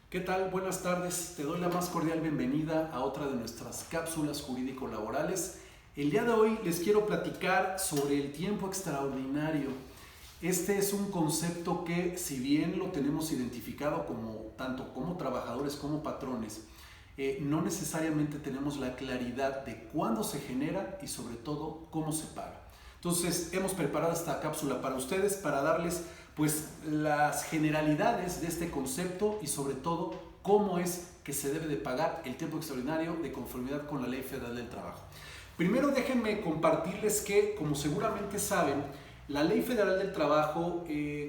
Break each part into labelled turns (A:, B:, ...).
A: ¿Qué tal? Buenas tardes. Te doy la más cordial bienvenida a otra de nuestras cápsulas jurídico-laborales. El día de hoy les quiero platicar sobre el tiempo extraordinario. Este es un concepto que, si bien lo tenemos identificado tanto como trabajadores como patrones, no necesariamente tenemos la claridad de cuándo se genera y sobre todo cómo se paga. Entonces hemos preparado esta cápsula para ustedes para darles pues las generalidades de este concepto y sobre todo cómo es que se debe de pagar el tiempo extraordinario de conformidad con la Ley Federal del Trabajo. Primero déjenme compartirles que, como seguramente saben, la Ley Federal del Trabajo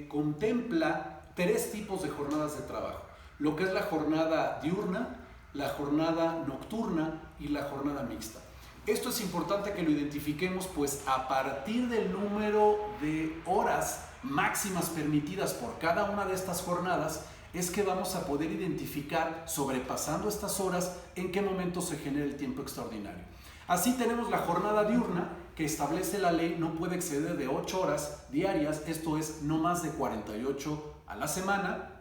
A: contempla tres tipos de jornadas de trabajo. Lo que es la jornada diurna, la jornada nocturna y la jornada mixta. Esto es importante que lo identifiquemos, pues a partir del número de horas máximas permitidas por cada una de estas jornadas es que vamos a poder identificar, sobrepasando estas horas, en qué momento se genera el tiempo extraordinario. Así tenemos la jornada diurna, que establece la ley no puede exceder de 8 horas diarias, esto es no más de 48 a la semana.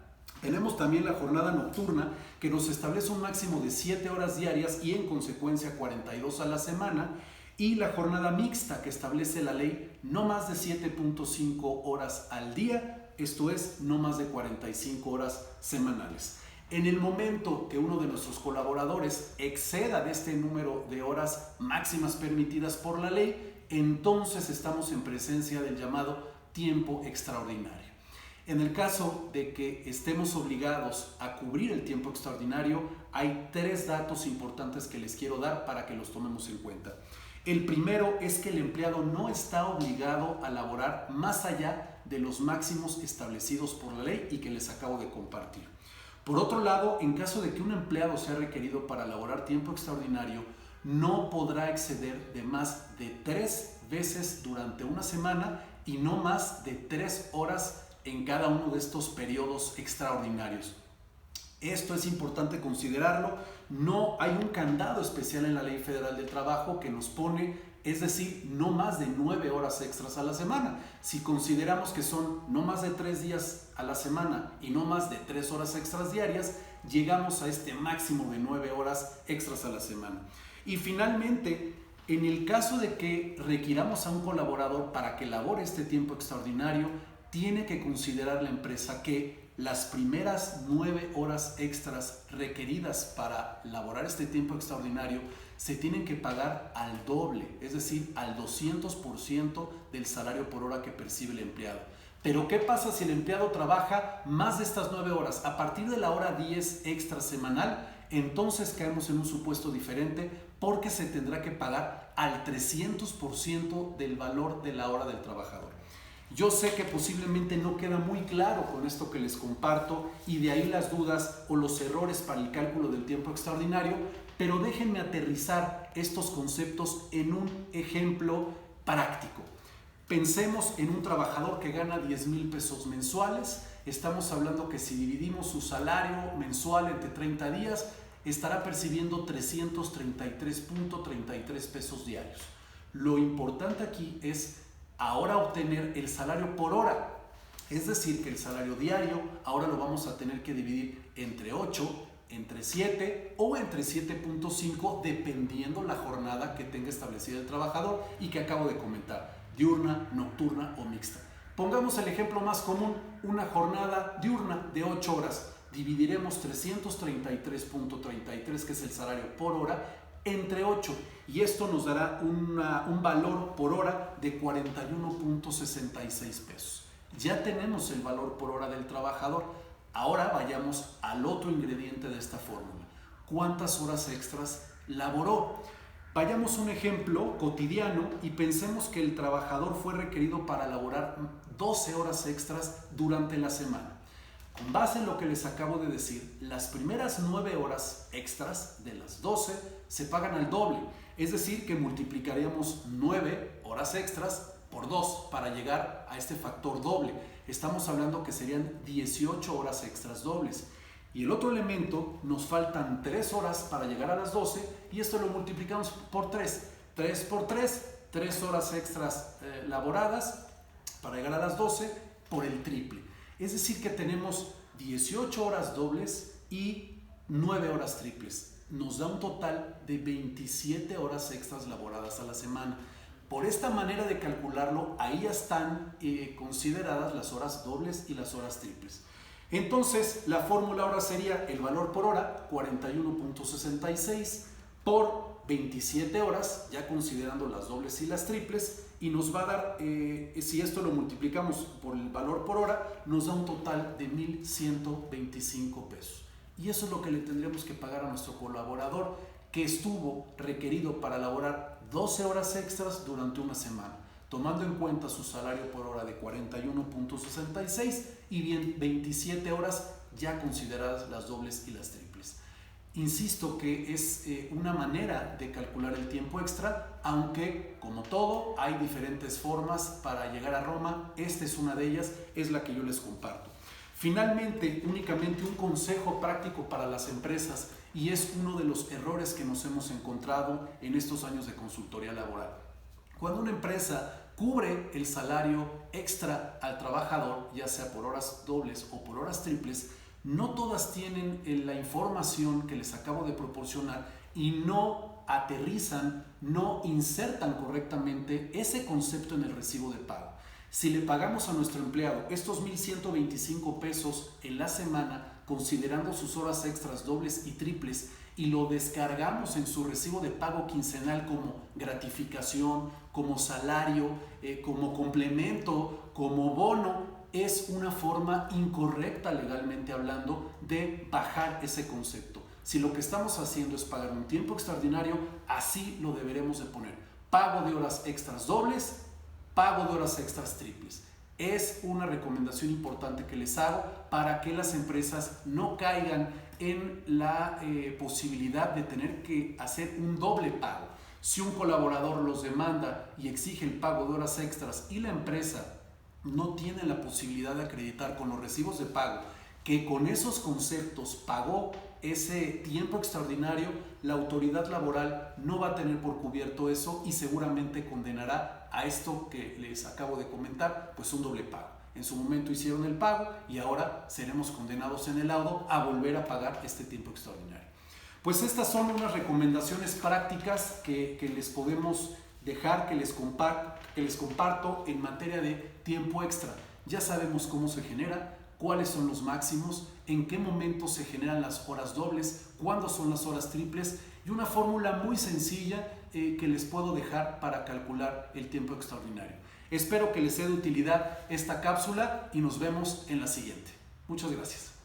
A: Tenemos también la jornada nocturna, que nos establece un máximo de 7 horas diarias y en consecuencia 42 a la semana. Y la jornada mixta, que establece la ley no más de 7.5 horas al día, esto es no más de 45 horas semanales. En el momento que uno de nuestros colaboradores exceda de este número de horas máximas permitidas por la ley, entonces estamos en presencia del llamado tiempo extraordinario. En el caso de que estemos obligados a cubrir el tiempo extraordinario, hay tres datos importantes que les quiero dar para que los tomemos en cuenta. El primero es que el empleado no está obligado a laborar más allá de los máximos establecidos por la ley y que les acabo de compartir. Por otro lado, en caso de que un empleado sea requerido para laborar tiempo extraordinario, no podrá exceder de más de 3 veces durante una semana y no más de 3 horas en cada uno de estos periodos extraordinarios. Esto es importante considerarlo. No hay un candado especial en la Ley Federal del Trabajo que nos pone, es decir, no más de 9 horas extras a la semana. Si consideramos que son no más de 3 días a la semana y no más de 3 horas extras diarias, llegamos a este máximo de 9 horas extras a la semana. Y finalmente, en el caso de que requiramos a un colaborador para que labore este tiempo extraordinario, tiene que considerar la empresa que las primeras 9 horas extras requeridas para laborar este tiempo extraordinario se tienen que pagar al doble, es decir, al 200% del salario por hora que percibe el empleado. Pero ¿qué pasa si el empleado trabaja más de estas 9 horas? A partir de la hora 10 extra semanal, entonces caemos en un supuesto diferente porque se tendrá que pagar al 300% del valor de la hora del trabajador. Yo sé que posiblemente no queda muy claro con esto que les comparto y de ahí las dudas o los errores para el cálculo del tiempo extraordinario, pero déjenme aterrizar estos conceptos en un ejemplo práctico. Pensemos en un trabajador que gana 10,000 pesos mensuales. Estamos hablando que si dividimos su salario mensual entre 30 días, estará percibiendo 333.33 pesos diarios. Lo importante aquí es ahora obtener el salario por hora, es decir, que el salario diario ahora lo vamos a tener que dividir entre 8, entre 7 o entre 7.5 dependiendo la jornada que tenga establecida el trabajador y que acabo de comentar, diurna, nocturna o mixta. Pongamos el ejemplo más común, una jornada diurna de 8 horas. Dividiremos 333.33, que es el salario por hora, entre 8 y esto nos dará un valor por hora de 41.66 pesos. Ya tenemos el valor por hora del trabajador. Ahora vayamos al otro ingrediente de esta fórmula. ¿Cuántas horas extras laboró? Vayamos a un ejemplo cotidiano y pensemos que el trabajador fue requerido para laborar 12 horas extras durante la semana. Con base en lo que les acabo de decir, las primeras 9 horas extras de las 12 se pagan al doble, es decir, que multiplicaríamos 9 horas extras por 2 para llegar a este factor doble. Estamos hablando que serían 18 horas extras dobles. Y el otro elemento, nos faltan 3 horas para llegar a las 12 y esto lo multiplicamos por 3. 3 por 3, 3 horas extras laboradas para llegar a las 12 por el triple. Es decir que tenemos 18 horas dobles y 9 horas triples. Nos da un total de 27 horas extras laboradas a la semana. Por esta manera de calcularlo, ahí ya están consideradas las horas dobles y las horas triples. Entonces, la fórmula ahora sería el valor por hora, 41.66 por 27 horas, ya considerando las dobles y las triples, y nos va a dar, si esto lo multiplicamos por el valor por hora, nos da un total de 1,125 pesos. Y eso es lo que le tendremos que pagar a nuestro colaborador, que estuvo requerido para laborar 12 horas extras durante una semana, tomando en cuenta su salario por hora de 41.66 y bien 27 horas ya consideradas las dobles y las triples. Insisto que es una manera de calcular el tiempo extra, aunque como todo hay diferentes formas para llegar a Roma. Esta es una de ellas, es la que yo les comparto. Finalmente, únicamente un consejo práctico para las empresas, y es uno de los errores que nos hemos encontrado en estos años de consultoría laboral. Cuando una empresa cubre el salario extra al trabajador, ya sea por horas dobles o por horas triples, no todas tienen la información que les acabo de proporcionar y no aterrizan, no insertan correctamente ese concepto en el recibo de pago. Si le pagamos a nuestro empleado estos 1,125 pesos en la semana, considerando sus horas extras dobles y triples, y lo descargamos en su recibo de pago quincenal como gratificación, como salario, como complemento, como bono, es una forma incorrecta legalmente hablando de bajar ese concepto. Si lo que estamos haciendo es pagar un tiempo extraordinario, así lo deberemos de poner. Pago de horas extras dobles, pago de horas extras triples. Es una recomendación importante que les hago para que las empresas no caigan en la posibilidad de tener que hacer un doble pago. Si un colaborador los demanda y exige el pago de horas extras y la empresa no tiene la posibilidad de acreditar con los recibos de pago que con esos conceptos pagó ese tiempo extraordinario, la autoridad laboral no va a tener por cubierto eso y seguramente condenará a esto que les acabo de comentar, pues un doble pago. En su momento hicieron el pago y ahora seremos condenados en el laudo a volver a pagar este tiempo extraordinario. Pues estas son unas recomendaciones prácticas que les podemos dejar, que les comparto en materia de tiempo extra. Ya sabemos cómo se genera, cuáles son los máximos, en qué momento se generan las horas dobles, cuándo son las horas triples y una fórmula muy sencilla que les puedo dejar para calcular el tiempo extraordinario. Espero que les sea de utilidad esta cápsula y nos vemos en la siguiente. Muchas gracias.